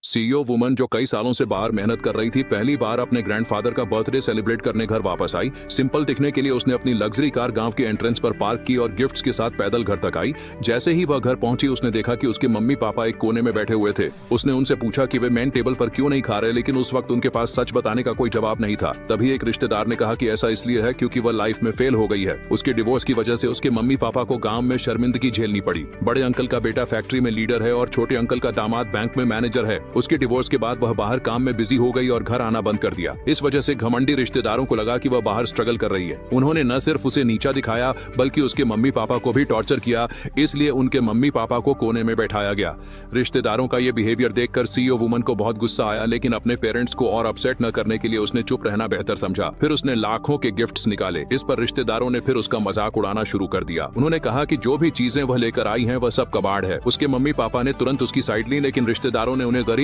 CEO woman जो कई सालों से बाहर मेहनत कर रही थी, पहली बार अपने ग्रैंडफादर का बर्थडे सेलिब्रेट करने घर वापस आई। सिंपल दिखने के लिए उसने अपनी लग्जरी कार गांव के एंट्रेंस पर पार्क की और गिफ्ट्स के साथ पैदल घर तक आई। जैसे ही वह घर पहुंची, उसने देखा कि उसके मम्मी पापा एक कोने में बैठे हुए थे। उसने उनसे पूछा कि वे मेन टेबल पर क्यों नहीं खा रहे, लेकिन उस वक्त उनके पास सच बताने का कोई जवाब नहीं था। तभी एक रिश्तेदार ने कहा कि ऐसा इसलिए है क्योंकि वह लाइफ में फेल हो गई है। उसके डिवोर्स की वजह से उसके मम्मी पापा को गांव में शर्मिंदगी झेलनी पड़ी। बड़े अंकल का बेटा फैक्ट्री में लीडर है और छोटे अंकल का दामाद बैंक में मैनेजर है। उसके डिवोर्स के बाद वह बाहर काम में बिजी हो गई और घर आना बंद कर दिया। इस वजह से घमंडी रिश्तेदारों को लगा कि वह बाहर स्ट्रगल कर रही है। उन्होंने न सिर्फ उसे नीचा दिखाया बल्कि उसके मम्मी पापा को भी टॉर्चर किया। इसलिए उनके मम्मी पापा को कोने में बैठाया गया। रिश्तेदारों का ये बिहेवियर देखकर सीईओ वुमन को बहुत गुस्सा आया, लेकिन अपने पेरेंट्स को और अपसेट न करने के लिए उसने चुप रहना बेहतर समझा। फिर उसने लाखों के गिफ्ट्स निकाले। इस पर रिश्तेदारों ने फिर उसका मजाक उड़ाना शुरू कर दिया। उन्होंने कहा कि जो भी चीजें वह लेकर आई हैं वह सब कबाड़ है। उसके मम्मी पापा ने तुरंत उसकी साइड ली, लेकिन रिश्तेदारों ने उन्हें गरीब